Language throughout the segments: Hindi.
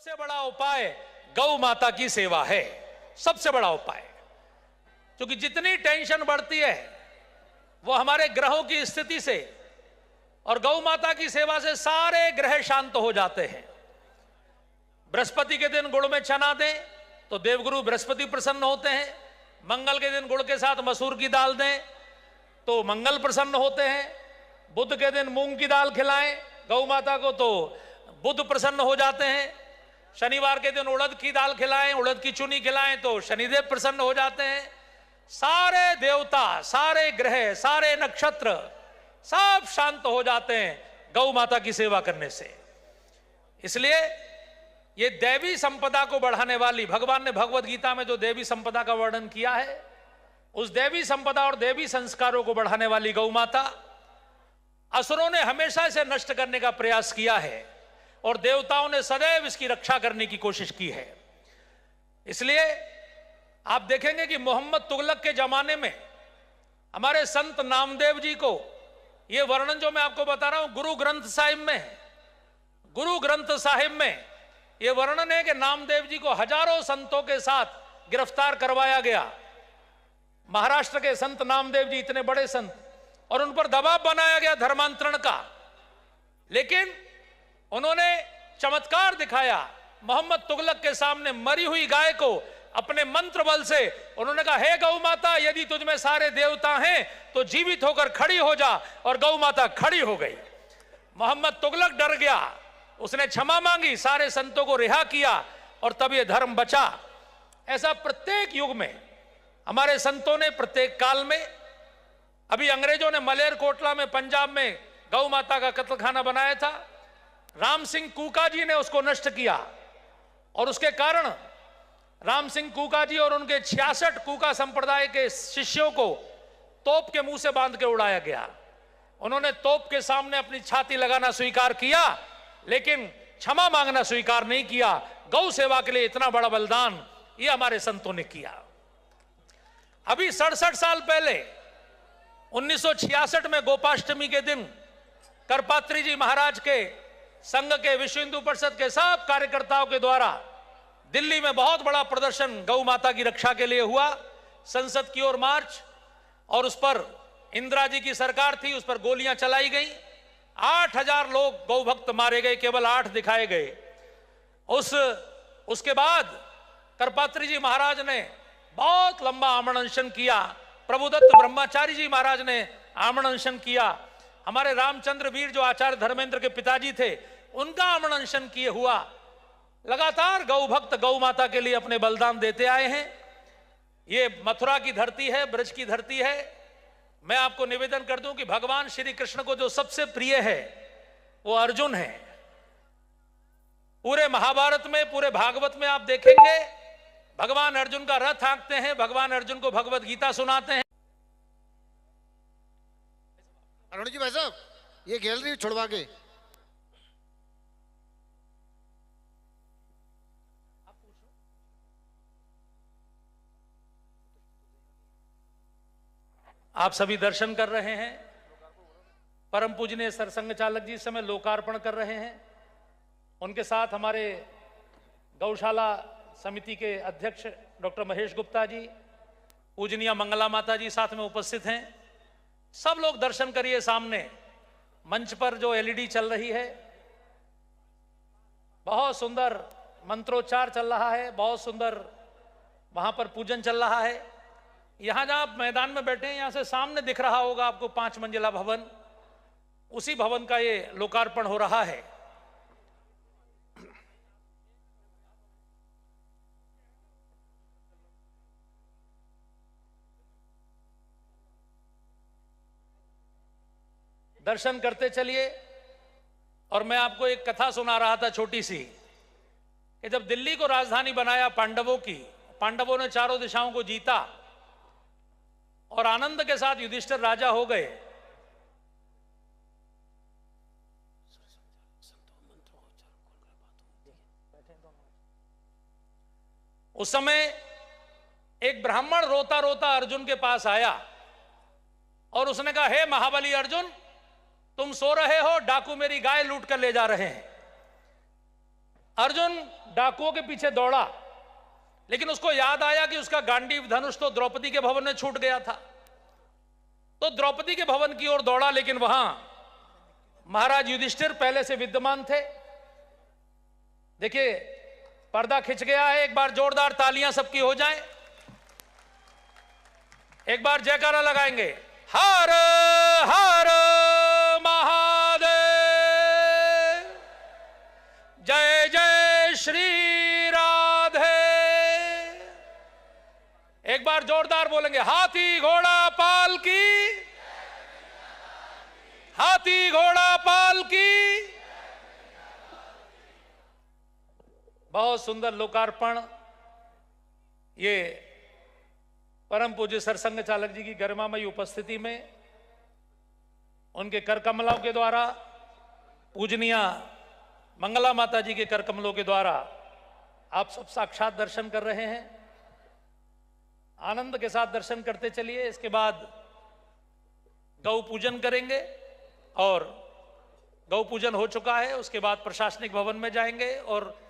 सबसे बड़ा उपाय गौ माता की सेवा है, सबसे बड़ा उपाय। क्योंकि जितनी टेंशन बढ़ती है वो हमारे ग्रहों की स्थिति से, और गौ माता की सेवा से सारे ग्रह शांत हो जाते हैं। बृहस्पति के दिन गुड़ में चना दें तो देवगुरु बृहस्पति प्रसन्न होते हैं। मंगल के दिन गुड़ के साथ मसूर की दाल दें तो मंगल प्रसन्न होते हैं। बुध के दिन मूंग की दाल खिलाएं गौ माता को तो बुध प्रसन्न हो जाते हैं। शनिवार के दिन उड़द की दाल खिलाएं, उड़द की चुनी खिलाएं तो शनिदेव प्रसन्न हो जाते हैं। सारे देवता, सारे ग्रह, सारे नक्षत्र सब शांत हो जाते हैं गौ माता की सेवा करने से। इसलिए ये देवी संपदा को बढ़ाने वाली, भगवान ने भगवत गीता में जो देवी संपदा का वर्णन किया है, उस देवी संपदा और देवी संस्कारों को बढ़ाने वाली गौ माता, असुरों ने हमेशा इसे नष्ट करने का प्रयास किया है और देवताओं ने सदैव इसकी रक्षा करने की कोशिश की है। इसलिए आप देखेंगे कि मोहम्मद तुगलक के जमाने में हमारे संत नामदेव जी को यह वर्णन जो मैं आपको बता रहा हूं गुरु ग्रंथ साहिब में है। गुरु ग्रंथ साहिब में यह वर्णन है कि नामदेव जी को हजारों संतों के साथ गिरफ्तार करवाया गया। महाराष्ट्र के संत नामदेव जी इतने बड़े संत, और उन पर दबाव बनाया गया धर्मांतरण का, लेकिन उन्होंने चमत्कार दिखाया। मोहम्मद तुगलक के सामने मरी हुई गाय को अपने मंत्र बल से उन्होंने कहा, हे गौ माता, यदि तुझ में सारे देवता हैं तो जीवित होकर खड़ी हो जा, और गौ माता खड़ी हो गई। मोहम्मद तुगलक डर गया, उसने क्षमा मांगी, सारे संतों को रिहा किया और तब यह धर्म बचा। ऐसा प्रत्येक युग में हमारे संतों ने, प्रत्येक काल में, अभी अंग्रेजों ने मलेरकोटला में पंजाब में गौ माता का कत्लखाना बनाया था, राम सिंह कूका जी ने उसको नष्ट किया, और उसके कारण राम सिंह कूका जी और उनके 66 कूका संप्रदाय के शिष्यों को तोप के मुंह से बांध के उड़ाया गया। उन्होंने तोप के सामने अपनी छाती लगाना स्वीकार किया, लेकिन क्षमा मांगना स्वीकार नहीं किया। गौ सेवा के लिए इतना बड़ा बलिदान ये हमारे संतों ने किया। अभी 67 साल पहले 1966 में गोपाष्टमी के दिन करपात्री जी महाराज के संघ के, विश्व हिंदू परिषद के सब कार्यकर्ताओं के द्वारा दिल्ली में बहुत बड़ा प्रदर्शन गौ माता की रक्षा के लिए हुआ। संसद की ओर मार्च, और उस पर इंदिरा जी की सरकार थी, उस पर गोलियां चलाई गई। 8000 लोग गौ भक्त मारे गए, केवल 8 दिखाए गए। उसके बाद करपात्री जी महाराज ने बहुत लंबा आमरण अनशन किया। प्रभुदत्त ब्रह्मचारी जी महाराज ने आमरण अनशन किया। हमारे रामचंद्र वीर जो आचार्य धर्मेंद्र के पिताजी थे, उनका आमरण अनशन किए हुआ। लगातार गौ भक्त गौ माता के लिए अपने बलिदान देते आए हैं। ये मथुरा की धरती है, ब्रज की धरती है। मैं आपको निवेदन कर दूं कि भगवान श्री कृष्ण को जो सबसे प्रिय है वो अर्जुन है। पूरे महाभारत में, पूरे भागवत में आप देखेंगे भगवान अर्जुन का रथ हाँकते हैं, भगवान अर्जुन को भगवत गीता सुनाते हैं। अरुण जी भाई साहब, ये गैलरी छुड़वा के आप सभी दर्शन कर रहे हैं। परम पूजनीय सरसंघ चालक जी इस समय लोकार्पण कर रहे हैं। उनके साथ हमारे गौशाला समिति के अध्यक्ष डॉक्टर महेश गुप्ता जी, पूजनीय मंगला माता जी साथ में उपस्थित हैं। सब लोग दर्शन करिए। सामने मंच पर जो एलईडी चल रही है, बहुत सुंदर मंत्रोच्चार चल रहा है, बहुत सुंदर वहां पर पूजन चल रहा है। यहां जहां आप मैदान में बैठे हैं, यहां से सामने दिख रहा होगा आपको 5 मंजिला भवन, उसी भवन का ये लोकार्पण हो रहा है। दर्शन करते चलिए। और मैं आपको एक कथा सुना रहा था छोटी सी, कि जब दिल्ली को राजधानी बनाया पांडवों की, पांडवों ने चारों दिशाओं को जीता और आनंद के साथ युधिष्ठिर राजा हो गए। उस समय एक ब्राह्मण रोता रोता अर्जुन के पास आया और उसने कहा, हे महाबली अर्जुन, तुम सो रहे हो, डाकू मेरी गाय लूट कर ले जा रहे हैं। अर्जुन डाकुओं के पीछे दौड़ा, लेकिन उसको याद आया कि उसका गांडीव धनुष तो द्रौपदी के भवन में छूट गया था। तो द्रौपदी के भवन की ओर दौड़ा, लेकिन वहां महाराज युधिष्ठिर पहले से विद्यमान थे। देखिए, पर्दा खिंच गया है। एक बार जोरदार तालियां सबकी हो जाएं। एक बार जयकारा लगाएंगे, हर हर महादेव, जय जय श्री राधे। एक बार जोरदार बोलेंगे, हाथी घोड़ा पाल की, हाथी घोड़ा पाल की। बहुत सुंदर लोकार्पण। ये परम पूज्य सरसंघ चालक जी की गरिमामयी उपस्थिति में उनके कर कमलों के द्वारा, पूजनीय मंगला माता जी के कर कमलों के द्वारा आप सब साक्षात दर्शन कर रहे हैं। आनंद के साथ दर्शन करते चलिए। इसके बाद गौ पूजन करेंगे और गौ पूजन हो चुका है। उसके बाद प्रशासनिक भवन में जाएंगे और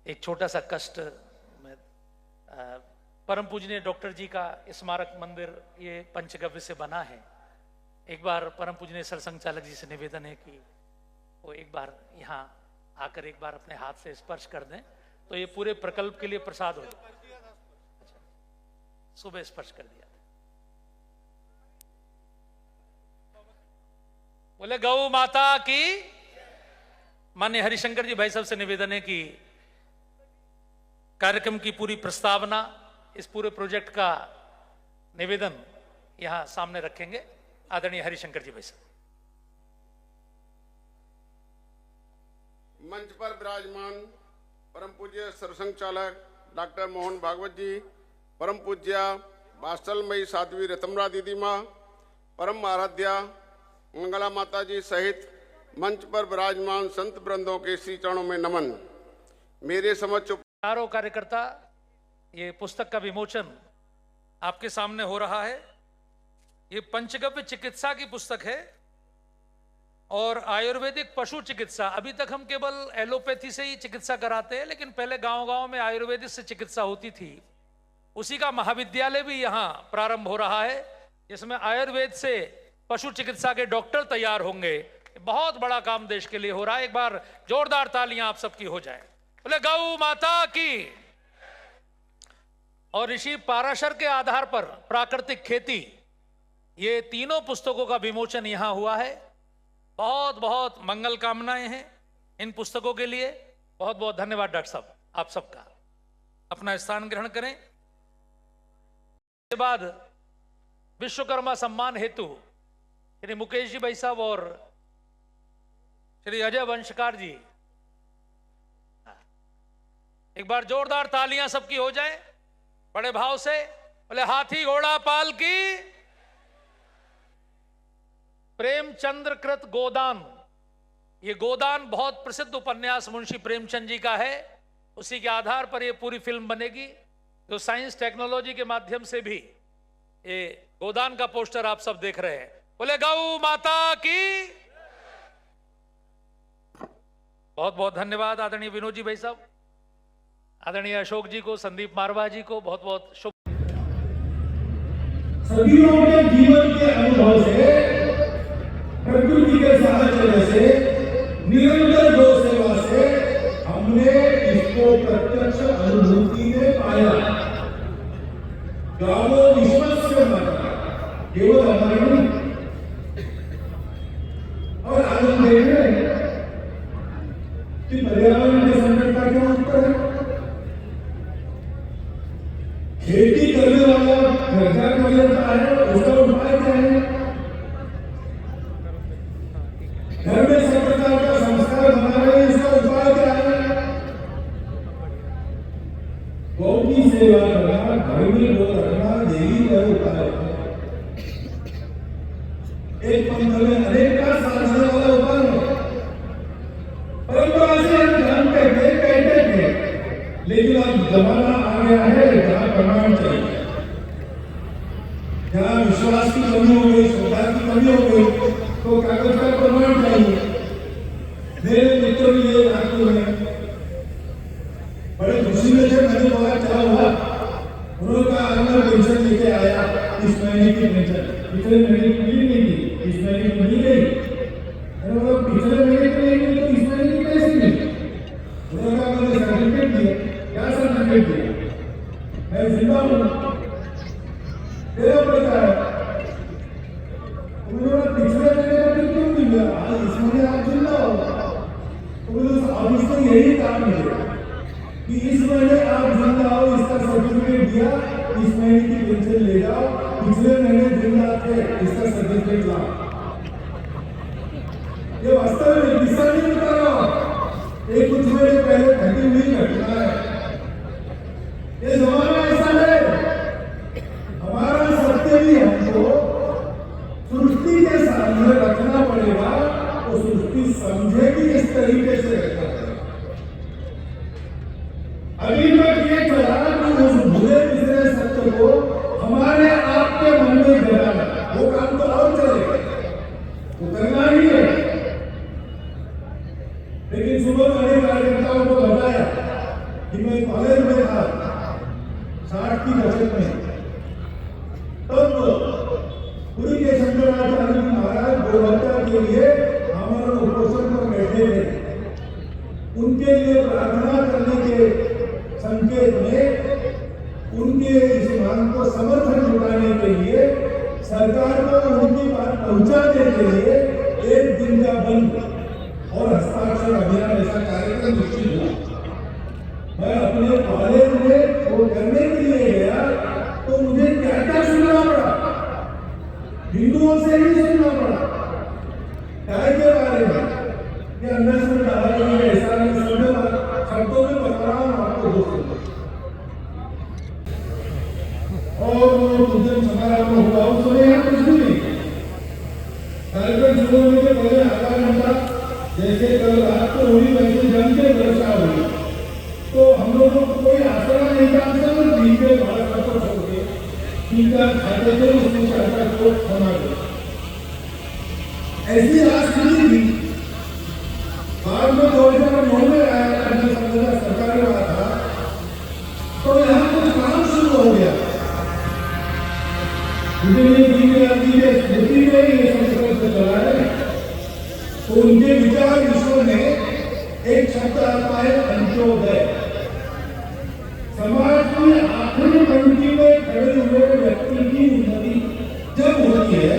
एक छोटा सा कष्ट में, परम पूजनीय डॉक्टर जी का स्मारक मंदिर ये पंचगव्य से बना है। एक बार परम पूजनीय सरसंघ चालक जी से निवेदन है कि वो एक बार यहाँ आकर एक बार अपने हाथ से स्पर्श कर दें, तो ये पूरे प्रकल्प के लिए प्रसाद हो जाए। अच्छा, सुबह स्पर्श कर दिया था। बोले गौ माता की। माननीय हरिशंकर जी भाई साहब से निवेदन है कि कार्यक्रम की पूरी प्रस्तावना, इस पूरे प्रोजेक्ट का निवेदन यहां सामने रखेंगे आदरणीय हरिशंकर जी भाई साहब। मंच पर विराजमान परम पूज्य सरसंघ चालक डॉक्टर मोहन भागवत जी, परम पूज्य वात्सलमयी साध्वी रतमरा दीदी माँ, परम आराध्या मंगला माता जी सहित मंच पर विराजमान संत वृंदों के श्री चरणों में नमन। मेरे समक्ष चारों कार्यकर्ता, ये पुस्तक का विमोचन आपके सामने हो रहा है। ये पंचगव्य चिकित्सा की पुस्तक है और आयुर्वेदिक पशु चिकित्सा। अभी तक हम केवल एलोपैथी से ही चिकित्सा कराते हैं, लेकिन पहले गांव-गांव में आयुर्वेदिक से चिकित्सा होती थी। उसी का महाविद्यालय भी यहाँ प्रारंभ हो रहा है, जिसमें आयुर्वेद से पशु चिकित्सा के डॉक्टर तैयार होंगे। बहुत बड़ा काम देश के लिए हो रहा है। एक बार जोरदार तालियां आप सबकी हो जाए। बोले गौ माता की। और ऋषि पाराशर के आधार पर प्राकृतिक खेती, ये तीनों पुस्तकों का विमोचन यहां हुआ है। बहुत बहुत मंगल कामनाएं हैं इन पुस्तकों के लिए। बहुत बहुत धन्यवाद डॉक्टर साहब आप सबका। अपना स्थान ग्रहण करें। के बाद विश्वकर्मा सम्मान हेतु श्री मुकेश जी भाई साहब और श्री अजय वंशकार जी, एक बार जोरदार तालियां सबकी हो जाए बड़े भाव से। बोले हाथी घोड़ा पाल की। प्रेमचंद्र कृत गोदान, ये गोदान बहुत प्रसिद्ध उपन्यास मुंशी प्रेमचंद जी का है। उसी के आधार पर ये पूरी फिल्म बनेगी, जो साइंस टेक्नोलॉजी के माध्यम से भी ये गोदान का पोस्टर आप सब देख रहे हैं। बोले गौ माता की। बहुत बहुत धन्यवाद आदरणीय विनोद जी भाई साहब, आदरणीय अशोक जी को, संदीप मारवा जी को बहुत बहुत शुभ। सदियों के जीवन के अनुभव से, प्रकृति के साहचर्य से, निरंतर गौ सेवा से हमने इसको प्रत्यक्ष अनुभूति में पाया। गावो विश्वस्य माता केवल हमारे नहीं। और आनंद देखें कि पर्यावरण के संकट का क्या उत्तर है। खेती करने वाला खर्चा कर लेता है, उसका उपाय क्या है? घर में सब प्रकार का संस्कार बना रहे, इसका उपाय क्या है? गौ की सेवा करना, घर में गौ रखना, यही का उपाय है। एक पंथ में अनेक का साधने वाला उपाय है। परंपरा से हम जानते मेरे मित्रों ये नागपुर में बड़े खुशी में जब मैंने बोला क्या हुआ, उन्होंने कहा मैं पेंशन लेके आया, इस महीने की पेंशन पिछले महीने की मिली नहीं थी, इस महीने की मिली गई। मैंने बोला पिछले महीने की नहीं मिली तो इस महीने की कैसे मिली? उन्होंने कहा मैंने सर्टिफिकेट दिया। क्या सर्टिफिकेट दिया? मैं जिंदा हूँ, तेरा पड़ता है। उन्होंने पिछले महीने का बिल क्यों नहीं मिला? आज इस महीने आप जिंदा हो। अब इसको यही काम मिलेगा कि इस महीने आप जिंदा हो, इसका सर्टिफिकेट दिया, इस महीने की पेंशन ले जाओ, पिछले महीने जिंदा थे, इसका सर्टिफिकेट लाओ। ये वास्तव में किस्सा नहीं बता रहा हूं, ये कुछ महीने पहले घटी हुई घटना है। ये जमाना ऐसा है, हमारा सत्य भी हमको सृष्टि के सामने रखना पड़ेगा, तो सृष्टि समझेगी इस तरीके से रखना पड़ेगा। अभी तक ये चला कि उस बुरे पिछले सत्य को हमारे आपके मन में जगाना, वो काम तो और चलेगा, वो करना ही है। लेकिन सुबह मैंने कार्यकर्ताओं को बताया कि मैं कॉलेज में था 60 की दशक में, तब पूरी के शंकराचार्य जी महाराज गोहत्या के लिए हमारे उपोषण पर बैठे थे। उनके लिए प्रार्थना करने के संकेत में उनके इस मांग को समर्थन जुटाने के लिए सरकार को उनकी बात पहुंचाने के लिए 1 दिन का बंद और हस्ताक्षर अभियान ऐसा कार्यक्रम निश्चित हुआ। मैं अपने कॉलेज में वो करने के लिए गया तो मुझे क्या क्या सुनना पड़ा, हिंदुओं से ही सुनना पड़ा। काय के बारे में कि अंदर से डाला गया ऐसा नहीं समझा, शब्दों में बता रहा हूं आपको दोस्तों। और वो पूजन समारोह में हुआ उस समय यहाँ कुछ भी नहीं, कार्यक्रम शुरू होने के पहले आधा घंटा जैसे कल रात को हुई वैसे जम के वर्षा हुई, तो हम लोगों को कोई आसरा नहीं था, सब भीगे भारत को छोड़ के टीका खाते थे, उसमें चाहता को क्षमा दे, ऐसी राजनीति थी। बाद में 2009 में आया सरकार में आया था, तो यहाँ कुछ काम शुरू हो गया। स्मृति में ये संकल्प चला है, तो उनके विचार विश्व में एक शब्द आता है अंत्योदय। समाज में आखिरी पंक्ति में खड़े हुए व्यक्ति की उन्नति जब होती है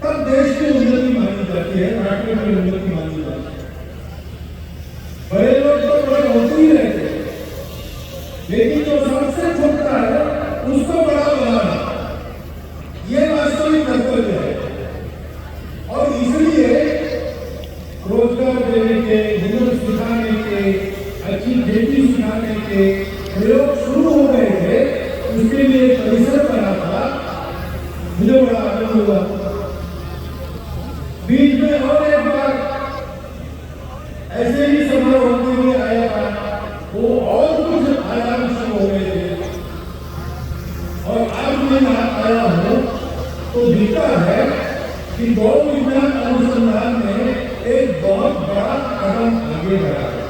तब देश की उन्नति मानी जाती है, राष्ट्र की उन्नति मानी जाती है। बड़े लोग तो बड़े होते ही रहते हैं, लेकिन जो सबसे छोटा है उसको बड़ा बनाना ये वास्तविक कर्तव्य है। और इसलिए रोजगार देने के, हुनर सिखाने के, अच्छी खेती सिखाने के प्रयोग शुरू हो गए थे, उसके लिए परिसर बना था। मुझे बड़ा आनंद हुआ। बीच में और एक बार ऐसे ही समारोह होते हुए आया था, वो और कुछ आयाम शुरू हो गए थे। और आज मैं यहाँ आया हूँ तो दिखता है कि गौ विज्ञान अनुसंधान में एक बहुत बड़ा कदम आगे बढ़ा है।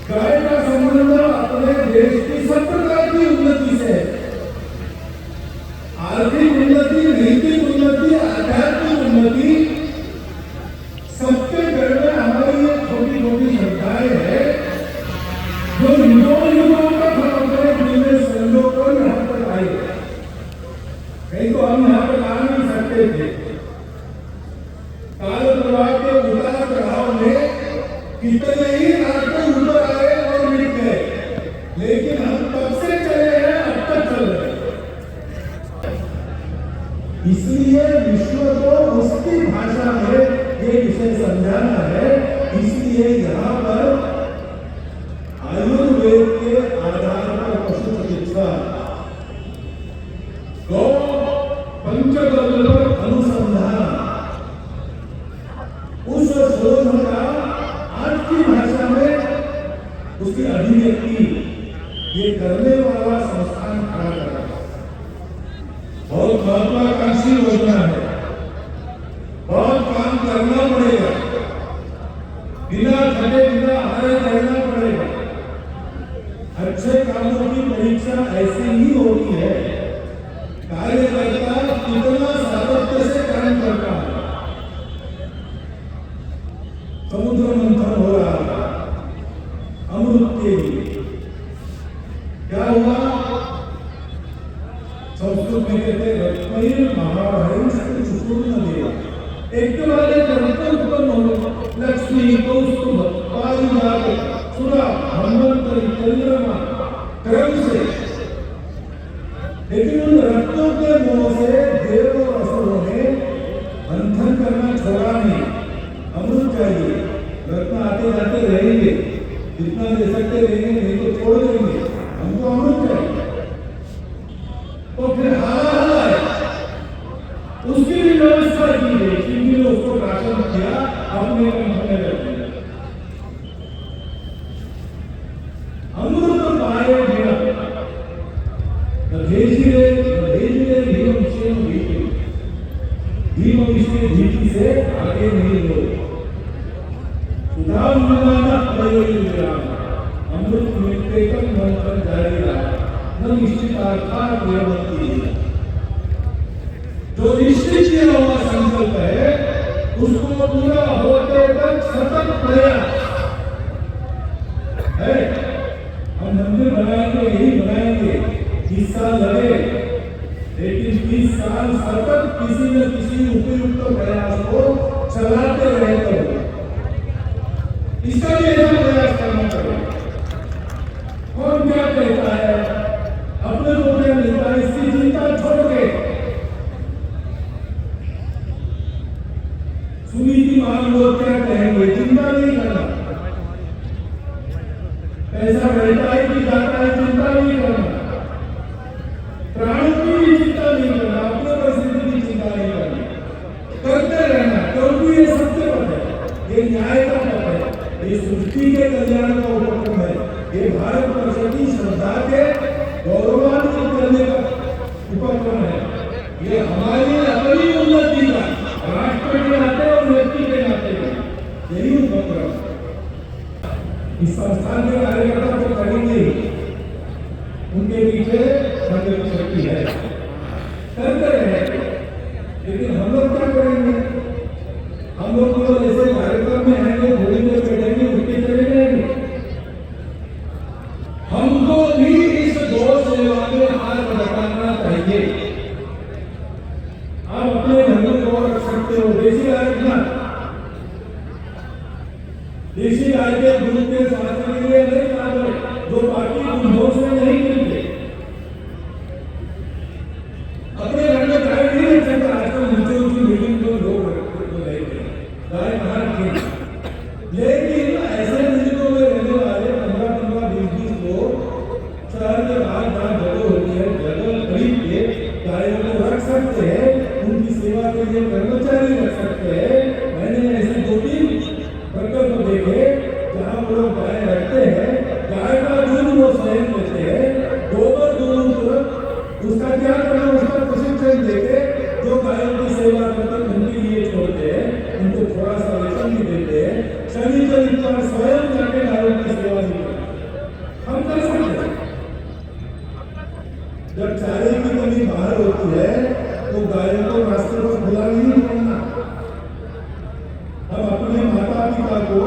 गाय का संबंध अपने देश की सब प्रकार की उन्नति से, आर्थिक उन्नति, नैतिक उन्नति, आध्यात्मिक उन्नति, सबके घर में हमारी ये छोटी छोटी श्रद्धाएं हैं जो युगों का अपने पूरे संयोग को यहाँ पर आई है। नहीं तो हम यहाँ पर आ नहीं सकते थे। काल प्रवाह के उतार चढ़ाव में कितने ही रास्ते ऊपर आए और मिट गए, लेकिन हम तब से चले हैं, अब तक चल रहे हैं। इसलिए विश्व को उसकी भाषा में ये विषय समझाना है। इसलिए यहाँ पर आयुर्वेद के आधार पर पशु चिकित्सा, गौ पंचगव्य पर अनुसंधान, उस शोध का आज की भाषा में उसकी अभिव्यक्ति ये करने वाला संस्थान खड़ा कर रहा है। बहुत महत्वाकांक्षी योजना है, बहुत काम करना आगे बिना हारे चलना पड़ेगा। अच्छे कामों की परीक्षा ऐसे ही होती है, कार्यकर्ता कितना सातत्य से काम करता है। समुद्र मंथन हो रहा था अमृत के लिए, क्या हुआ? संस्कृत में कहते रत्नैर महाभयं चतुर्न देवा, एक वाले कर्तव्य उत्पन्न हो, लक्ष्मी कौस्तुभ पारिजात सुरा धन्वंतरि चंद्रमा क्रम से। लेकिन उन रत्नों के मोह से देव और असुरों ने मंथन करना छोड़ा नहीं। अमृत चाहिए, रत्न आते जाते रहेंगे, जितना दे सकते रहेंगे, नहीं तो छोड़ देंगे, हमको अमृत चाहिए। तो फिर हारा है, उसकी भी व्यवस्था की गई, क्योंकि उसको राशन किया, अपने कंठ में रख दिया। अमृत पाए बिना भेजिए भीम विषय भीति से आगे नहीं लो। सुधार मिलाना अमृत मिलते कम मंथन जारी रहा, न निश्चित अर्थात जो निश्चित किया हुआ संकल्प है उसको पूरा होते तक सतत प्रयास है। हम मंदिर बनाएंगे, यही बनाएंगे, 20 साल लगे, लेकिन 20 साल सतत किसी न किसी उपयुक्त प्रयास को चलाते रहे तो इसका भी ऐसा प्रयास करना पड़ेगा। कौन क्या कहता है, अपने को क्या मिलता है, इसकी चिंता छोड़ के सुनीति मान लो क्या कहेंगे, चिंता नहीं करना। पैसा रहता है कि जाता है, चिंता नहीं करना। प्राणों की भी चिंता नहीं करना, अपने परिस्थिति की चिंता नहीं करना, करते रहना, क्योंकि ये सत्य पथ है, ये न्याय का पथ है, ये सृष्टि के कल्याण का उपक्रम है, ये भारत वर्ष की श्रद्धा के गौरवान्वित करने का उपक्रम है। ये हमारी अपनी उन्नति का, राष्ट्र के नाते और व्यक्ति के नाते यही उपक्रम। इस संस्थान के कार्यकर्ता को करेंगे, उनके पीछे संकल्प शक्ति है, करते रहे। लेकिन हम लोग क्या करेंगे? हम लोग तो जैसे कार्यक्रम में आएंगे, थोड़ी देर बैठेंगे, उठके चले जाएंगे। हमको भी इस गौ सेवा में हाथ बटाना चाहिए। आप अपने घर में गौ रख सकते हो, देसी गाय रखना, देसी गाय के दूध के साथ के लिए नहीं खाते, जो बाकी दूधों से नहीं मिलते। अपने घर में गाय नहीं रख सकता, आजकल ऊंची ऊंची बिल्डिंग को लोग रहते हैं, गाय कहाँ रखें? लेकिन ऐसे बिल्डिंगों में रहने वाले 15-15, 20-20 लोग शहर के बाहर जहाँ जगह होती है, जगह खरीद के गायों को रख सकते हैं, उनकी सेवा के लिए कर्मचारी रख सकते हैं। मैंने ऐसे 2-3 प्रकल्प देखे जहाँ वो लोग गाय रखते हैं, गाय का दूध वो स्वयं लेते हैं, गोबर दूध उसका क्या करना, उसका प्रशिक्षण देते, जो गायों की सेवा करते उनके लिए छोड़ते हैं, उनको थोड़ा सा वेतन भी देते हैं, शनिचर इतना स्वयं जाके गायों की सेवा भी करते। हम कर सकते हैं। जब चारे की कमी बाहर होती है तो गायों को रास्ते पर खुला नहीं छोड़ना। हम अपने माता पिता को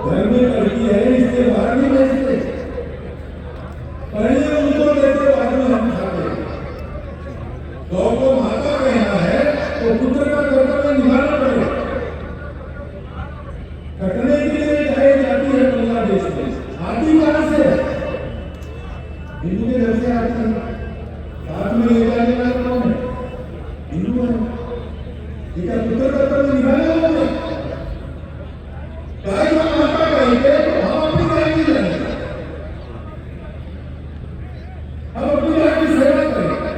घर में लड़की है इसलिए बाहर नहीं भेजते, पहले उनको देते, बाद में हम खाते। गौ को माता कहना है तो पुत्र का कर्तव्य निभाना पड़ेगा। कटने के लिए गाय जाती है बांग्लादेश में, आती कहां से? हिंदू के घर से आती है, साथ में ले जाने वाला कौन है? हिंदू है। ये क्या पुत्र कर्तव्य निभाने वाले? गाय को माता कहेंगे तो हम अपनी गाय की जाएंगे, हम अपनी गाय की सेवा करेंगे,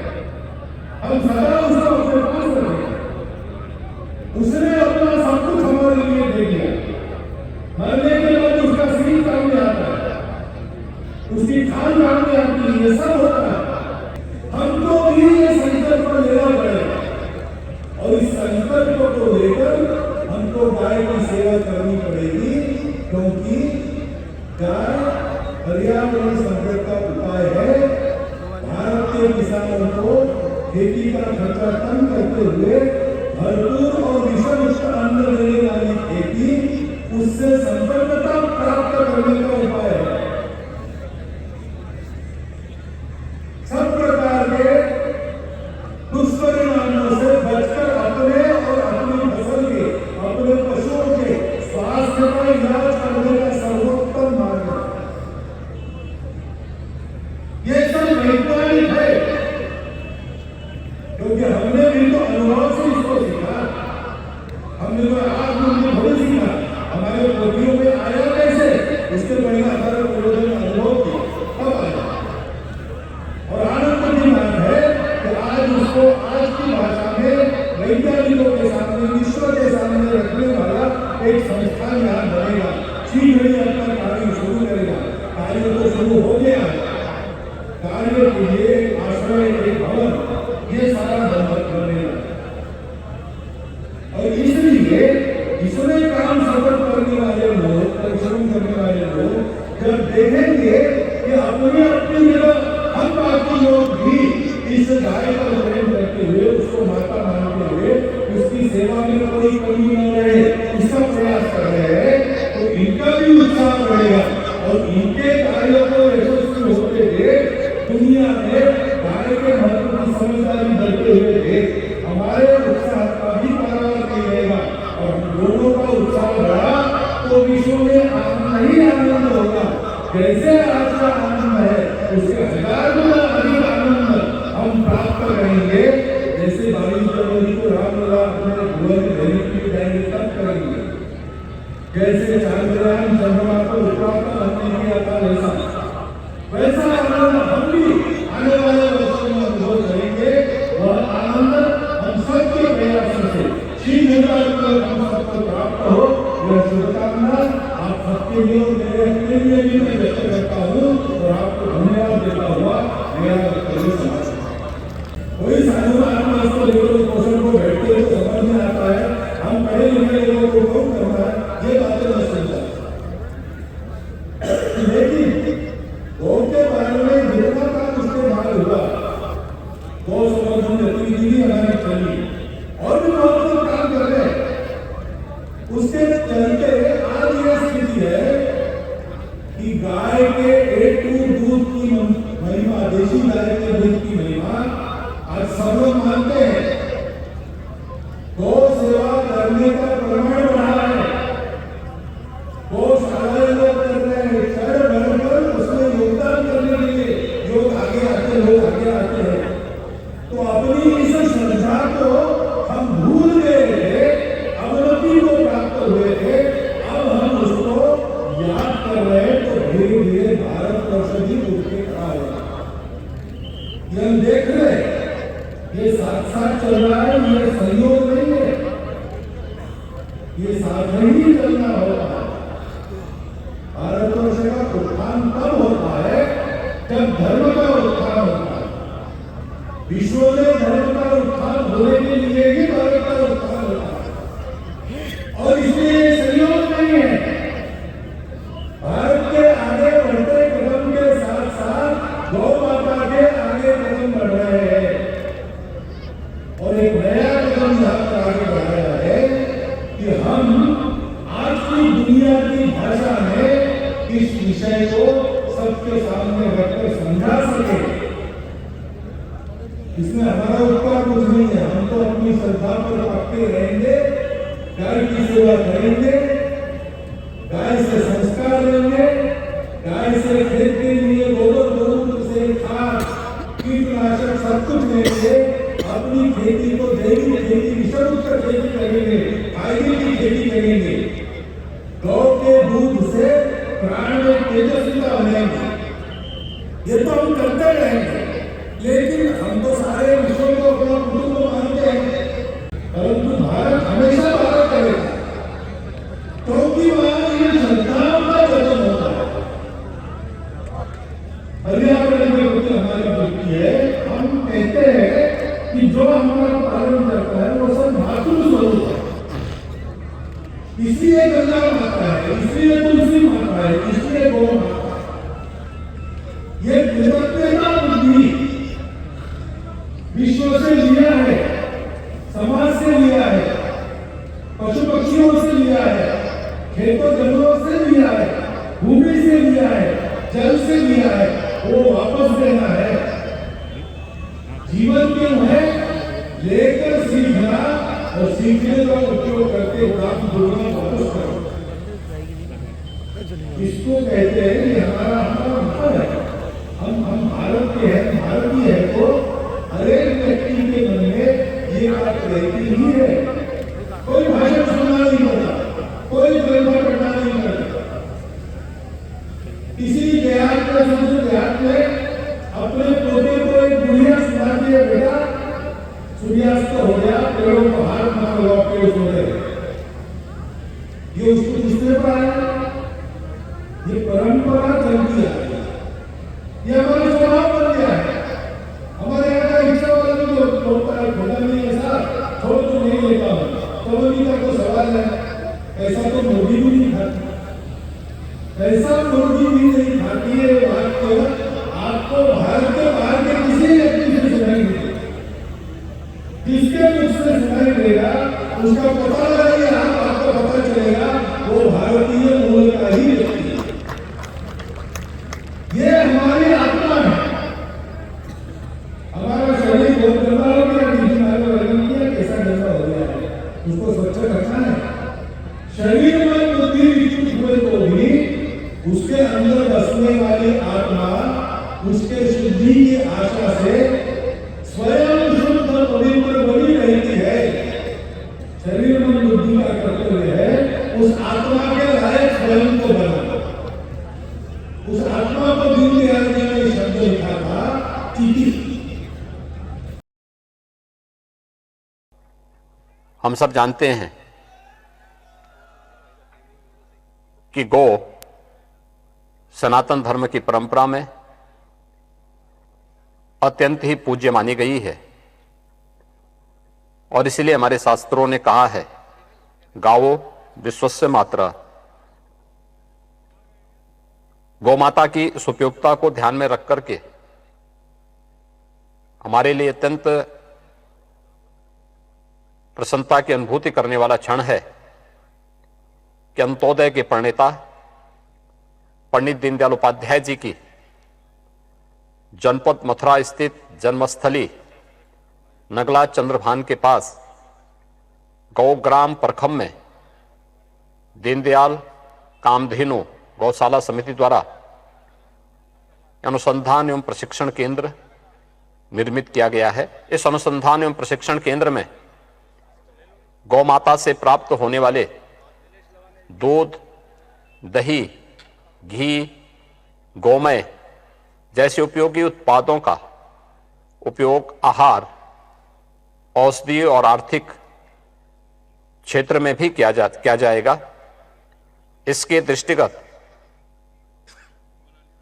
हम सदा उसको अपने पास रखेंगे। उसने अपना सब कुछ हमारे लिए दे दिया, मरने के बाद उसका शरीर काम में आता है, उसकी खान काम में आती है, ये सब होता है। हमको भी ये संकल्प लेना पड़ेगा और इस संकल्प को लेकर हमको गाय की सेवा करनी पड़ेगी। क्योंकि गाय पर्यावरण संकट का उपाय है। भारत के किसानों को खेती का खर्चा कम करते हुए भरपूर और विषम मुक्त अन्न देने वाली खेती उससे संपन्नता प्राप्त करने का उपाय है। सब प्रकार के दुष्परिणामों से बचकर अपने और अपनी फसल के, अपने पशुओं के स्वास्थ्य का इलाज करने का सर्वोत्तम मार्ग है। ये सब वैज्ञानिक है, क्योंकि हमने भी तो अनुभव से इसको सीखा। हमने तो आज हमने बहुत सीखा, हमारे पोथियों में आया कैसे, उसके पहले हमारे पूर्वजों ने अनुभव किया, तब आया। और आनंद की बात है कि आज उसको आज की भाषा में वैज्ञानिकों के सामने, विश्व के सामने रखने वाला एक संस्थान यहाँ बनेगा। शीघ्र ही अपना कार्य शुरू करेगा। कार्य तो शुरू हो गया है। कार्य के लिए आश्रय, एक भवन, ये सारा बनेगा। और इसलिए इसमें काम सफल करने वाले लोग, परिश्रम करने वाले लोग जब देखेंगे कि अपनी अपनी जगह हम बाकी लोग भी इस गाय का प्रेम करते हुए, उसको माता मानते हुए, उसकी सेवा में कोई कमी न रहे, इसका प्रयास कर रहे हैं, तो इनका भी उत्साह बढ़ेगा। और इनके कार्यों को यशस्वी होते देख दुनिया में गाय के महत्व की समझदारी बढ़ते हुए देख हमारे उत्साह का भी पारावार नहीं रहेगा। और हम लोगों का उत्साह बढ़ा तो विश्व में आनंद ही आनंद होगा। जैसे आज का आनंद है, उसके 1000 गुना अधिक आनंद हम प्राप्त करेंगे। जैसे 22 जनवरी को रामलला अपने भुवन में धरने के लिए जाएंगे तब करेंगे। जैसे चांद्रयान चंद्रमा को उत्तराखंड हमने किया था, वैसा आनंद हम भी आने वाले वर्षों में अनुभव करेंगे। वह आनंद हम सबके प्रयासों से शीघ्र हम सबको प्राप्त हो, यह शुभकामना आप सबके लिए मेरे अपने लिए भी मैं व्यक्त करता हूँ और आपको धन्यवाद देता हुआ मेरा वक्तव्य समाप्त। कोई साधु आत्मस्थ लेकर पोषण को बैठते हुए समझ में आता है, हम पढ़े लिखे लोगों को कौन करना है, ये बातें न समझा। लेकिन गौ के बारे में जितना काम उसके बाद हुआ, गौ संवर्धन गतिविधि भी हमारी चली और भी बहुत लोग काम कर रहे हैं। उसके चलते आज यह स्थिति है कि गाय के एक दूध की महिमा, देशी गाय के दूध की महिमा आज सब लोग मानते हैं। गौ सेवा करने का प्रमाण बढ़ा है। गौशालाएं लोग कर रहे हैं, शहर भरकर उसमें योगदान करने के लिए लोग आगे आते हैं। तो अपनी इस श्रद्धा को हम भूल गए थे, अवनति को प्राप्त हुए थे, अब हम उसको याद कर रहे हैं। तो धीरे धीरे भारतवर्ष भी उठ के खड़ा होगा। ये हम देख रहे हैं, ये साथ साथ चल रहा है, ये सहयोग नहीं है, ये साथ ही चलना होगा। भारतवर्ष का उत्थान तब होता है जब धर्म का उत्थान होता है। विश्व में धर्म का उत्थान होने के लिए ही भारत का उत्थान होता है। और इसलिए सहयोग नहीं है। भारत के आगे बढ़ते कदम के साथ साथ गौ माता के आगे कदम बढ़ रहे हैं। और एक नया कदम यहाँ पर आगे बढ़ रहा है कि हम आज की दुनिया की भाषा में इस विषय को सबके सामने रखकर समझा सके। इसमें हमारा उपकार कुछ नहीं है, हम तो अपनी श्रद्धा पर पक्के रहेंगे, गाय की सेवा करेंगे, गाय से संस्कार लेंगे, गाय से खेत के लिए गोबर गोमूत्र से खाद, कीटनाशक सब कुछ लेंगे, अपनी खेती को जैविक खेती, विषमुक्त खेती करेंगे, फायदे की खेती करेंगे। गौ के दूध से प्राण में तेजस्विता बनेगी। ये तो हम करते रहेंगे, लेकिन हम तो सारे विश्व को अपना कुटुंब मानते हैं। परंतु भारत हमेशा भारत करेगा, क्योंकि वहां ये श्रद्धा इसलिए गंगा माता है, इसलिए तुलसी माता है, इसलिए गौ माता है। ये कृतज्ञता बुद्धि विश्व से लिया है, समाज से लिया है, पशु पक्षियों से लिया है, खेतों जंगलों से लिया है, भूमि से लिया है, जल से लिया है, वो वापस देना है। जीवन क्यों है? लेकर सीखना और सीखने का उपयोग करके प्राप्त करना वापस करो। इसको कहते हैं कि हमारा भारत है, हम भारत के हैं, भारतीय है। तो हर एक व्यक्ति के मन में ये बात रहती ही है। कोई भाषण सुनना नहीं पड़ता, कोई कलमा पढ़ना नहीं पड़ता। किसी देहात में, दूसरे देहात में अपने पोते को एक बुढ़िया सुनाती है, बेटा सूर्यास्त हो गया, पेड़ों को हाथ मार लो, पेड़ सो गए। ये उसको दूसरे पर आया, ये परंपरा चलती आ रही है, ये हमारा स्वभाव बन गया है। हमारे यहाँ का रिक्शा वाला भी बोलता है, खोला नहीं ऐसा, छोड़ तो नहीं लेता हूँ, कमोदी का तो सवाल है। ऐसा तो मोदी भी नहीं खाती, ऐसा मोदी भी नहीं खाती है। बात केवल आपको भारत के बाहर के किसी व्यक्ति से सुनाई नहीं, जिसके मुख से सुनाई देगा उसका पता लगेगा, आपको पता चलेगा वो भारतीय मूल का ही व्यक्ति है। ये हमारी आत्मा है। हमारा शरीर बहुत गंदा हो गया, कैसा गंदा हो गया है, उसको स्वच्छ रखना है। शरीर में बुद्धि विचलित हुए तो भी उसके अंदर बसने वाली आत्मा उसके शुद्धि की आशा से स्वयं शुद्ध पवित्र बनी रहती है। शरीर में बुद्धि का कर्तव्य है उस आत्मा के लायक स्वयं को बनाना। उस आत्मा को दीनदयाल जी ने शब्द लिखा था, चीटी। हम सब जानते हैं कि गौ सनातन धर्म की परंपरा में अत्यंत ही पूज्य मानी गई है और इसलिए हमारे शास्त्रों ने कहा है, गावो विश्वस्य मातरा। गौ माता की इस उपयोगिता को ध्यान में रख करके हमारे लिए अत्यंत प्रसन्नता की अनुभूति करने वाला क्षण है कि अंत्योदय के प्रणेता पंडित दीनदयाल उपाध्याय जी की जनपद मथुरा स्थित जन्मस्थली नगला चंद्रभान के पास गौग्राम परखम में दीनदयाल कामधेनु गौशाला समिति द्वारा अनुसंधान एवं प्रशिक्षण केंद्र निर्मित किया गया है। इस अनुसंधान एवं प्रशिक्षण केंद्र में गौ माता से प्राप्त होने वाले दूध, दही, घी, गोमय जैसे उपयोगी उत्पादों का उपयोग आहार, औषधीय और आर्थिक क्षेत्र में भी किया जाएगा। इसके दृष्टिगत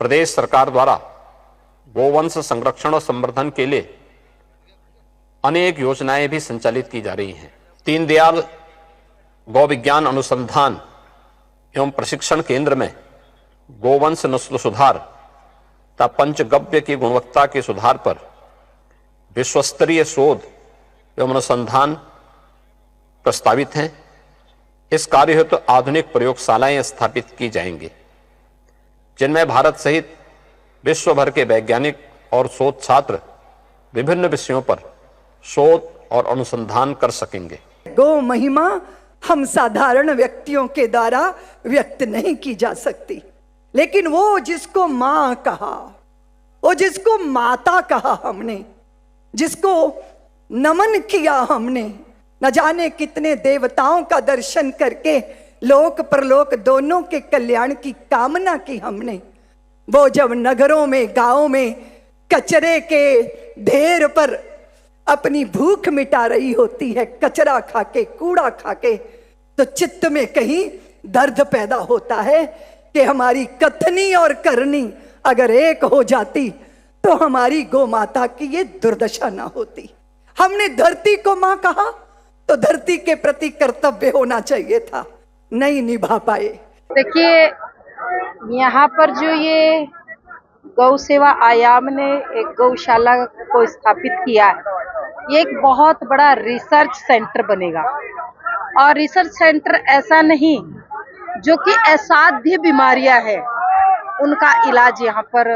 प्रदेश सरकार द्वारा गोवंश संरक्षण और संवर्धन के लिए अनेक योजनाएं भी संचालित की जा रही हैं। दीनदयाल गौ विज्ञान अनुसंधान एवं प्रशिक्षण केंद्र में गोवंश नस्ल सुधार तथा पंचगव्य की गुणवत्ता के सुधार पर विश्वस्तरीय शोध एवं अनुसंधान प्रस्तावित हैं। इस कार्य हेतु तो आधुनिक प्रयोगशालाएं स्थापित की जाएंगी, जिनमें भारत सहित विश्व भर के वैज्ञानिक और शोध छात्र विभिन्न विषयों पर शोध और अनुसंधान कर सकेंगे। गौ महिमा हम साधारण व्यक्तियों के द्वारा व्यक्त नहीं की जा सकती, लेकिन वो जिसको मां कहा, वो जिसको माता कहा हमने, जिसको नमन किया हमने, न जाने कितने देवताओं का दर्शन करके लोक परलोक दोनों के कल्याण की कामना की हमने, वो जब नगरों में गांवों में कचरे के ढेर पर अपनी भूख मिटा रही होती है, कचरा खाके, कूड़ा खाके, तो चित्त में कहीं दर्द पैदा होता है कि हमारी कथनी और करनी अगर एक हो जाती तो हमारी गौ माता की ये दुर्दशा ना होती। हमने धरती को मां कहा तो धरती के प्रति कर्तव्य होना चाहिए था। नहीं निभा पाए। देखिए, यहाँ पर जो ये गौ सेवा आयाम ने एक गौशाला को स्थापित किया है, ये एक बहुत बड़ा रिसर्च सेंटर बनेगा। और रिसर्च सेंटर ऐसा नहीं, जो कि असाध्य बीमारियां हैं उनका इलाज यहाँ पर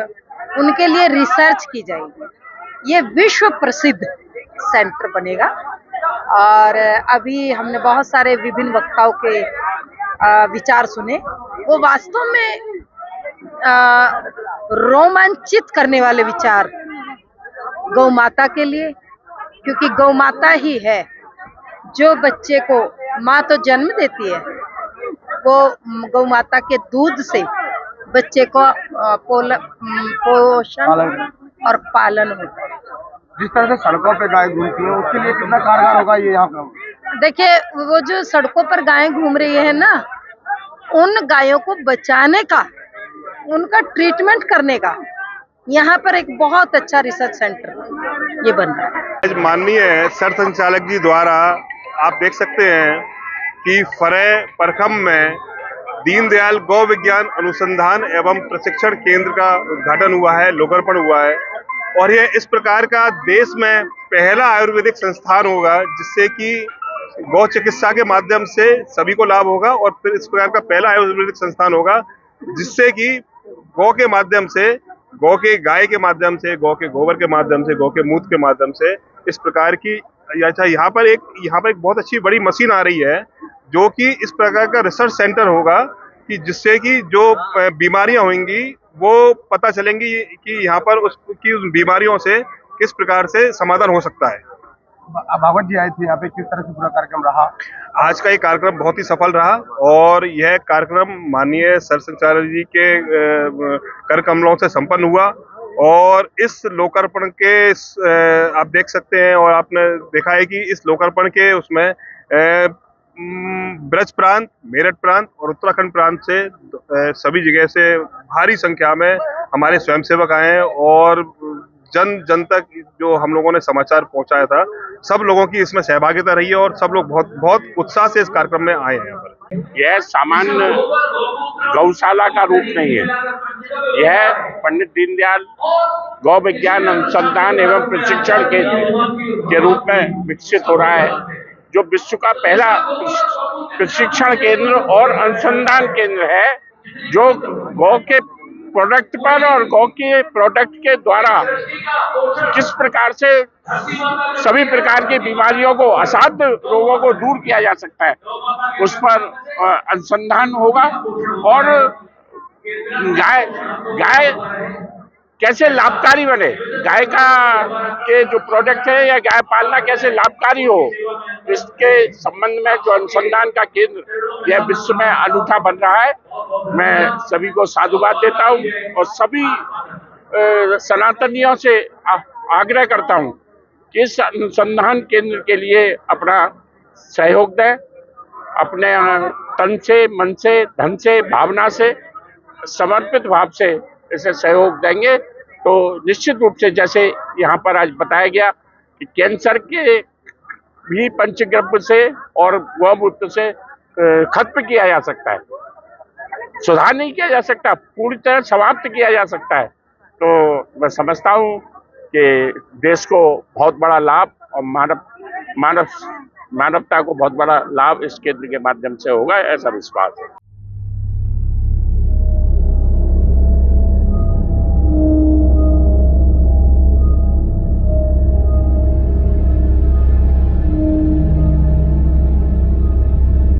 उनके लिए रिसर्च की जाएगी। ये विश्व प्रसिद्ध सेंटर बनेगा। और अभी हमने बहुत सारे विभिन्न वक्ताओं के विचार सुने, वो वास्तव में रोमांचित करने वाले विचार गौ माता के लिए, क्योंकि गौ माता ही है जो बच्चे को, माँ तो जन्म देती है, वो गौ माता के दूध से बच्चे को पोषण और पालन होता है। जिस तरह से सड़कों पे गाय घूमती है उसके लिए कितना कारगर होगा ये यहाँ का? देखिए, वो जो सड़कों पर गायें घूम रही है ना, उन गायों को बचाने का, उनका ट्रीटमेंट करने का यहाँ पर एक बहुत अच्छा रिसर्च सेंटर ये बन रहा है। आज माननीय सर संचालक जी द्वारा आप देख सकते हैं कि फरे परखम में दीनदयाल गौ विज्ञान अनुसंधान एवं प्रशिक्षण केंद्र का उद्घाटन हुआ है, लोकार्पण हुआ है। और यह इस प्रकार का देश में पहला आयुर्वेदिक संस्थान होगा जिससे कि गौ चिकित्सा के माध्यम से सभी को लाभ होगा। और फिर इस प्रकार का पहला आयुर्वेदिक संस्थान होगा जिससे कि गौ के माध्यम से, गौ के गाय के माध्यम से, गौ के गोबर के माध्यम से, गौ के मूत्र के माध्यम से इस प्रकार की, अच्छा यहाँ पर एक बहुत अच्छी बड़ी मशीन आ रही है जो कि इस प्रकार का रिसर्च सेंटर होगा कि जिससे कि जो बीमारियां होंगी वो पता चलेंगी कि यहाँ पर उस बीमारियों से किस प्रकार से समाधान हो सकता है। भागवत जी आए थे यहाँ पे, किस तरह से पूरा कार्यक्रम रहा? आज का ये कार्यक्रम बहुत ही सफल रहा और यह कार्यक्रम माननीय सर संचालक जी के कर कमलों से संपन्न हुआ। और इस लोकार्पण के आप देख सकते हैं और आपने देखा है कि इस लोकार्पण के उसमें ब्रज प्रांत, मेरठ प्रांत और उत्तराखंड प्रांत से सभी जगह से भारी संख्या में हमारे स्वयंसेवक आए हैं। और जन तक जो हम लोगों ने समाचार पहुंचाया था, सब लोगों की इसमें सहभागिता रही है और सब लोग बहुत उत्साह से इस कार्यक्रम में आए हैं। यहाँ पर यह सामान्य गौशाला का रूप नहीं है, यह पंडित दीनदयाल गौ विज्ञान अनुसंधान एवं प्रशिक्षण केंद्र के रूप में विकसित हो रहा है, जो विश्व का पहला प्रशिक्षण केंद्र और अनुसंधान केंद्र है, जो गौ के प्रोडक्ट पर और गौ के प्रोडक्ट के द्वारा किस प्रकार से सभी प्रकार की बीमारियों को, असाध्य रोगों को दूर किया जा सकता है, उस पर अनुसंधान होगा। और गाय कैसे लाभकारी बने, गाय का के जो प्रोडक्ट है या गाय पालना कैसे लाभकारी हो, इसके संबंध में जो अनुसंधान का केंद्र यह विश्व में अनूठा बन रहा है। मैं सभी को साधुवाद देता हूं और सभी सनातनियों से आग्रह करता हूं कि इस अनुसंधान केंद्र के लिए अपना सहयोग दें, अपने तन से, मन से, धन से, भावना से, समर्पित भाव से इसे सहयोग देंगे तो निश्चित रूप से, जैसे यहाँ पर आज बताया गया कि कैंसर के भी पंचगव्य से और गौमूत्र से खत्म किया जा सकता है, सुधार नहीं किया जा सकता, पूरी तरह समाप्त किया जा सकता है। तो मैं समझता हूँ कि देश को बहुत बड़ा लाभ और मानवता को बहुत बड़ा लाभ इस केंद्र के माध्यम से होगा, ऐसा विश्वास है।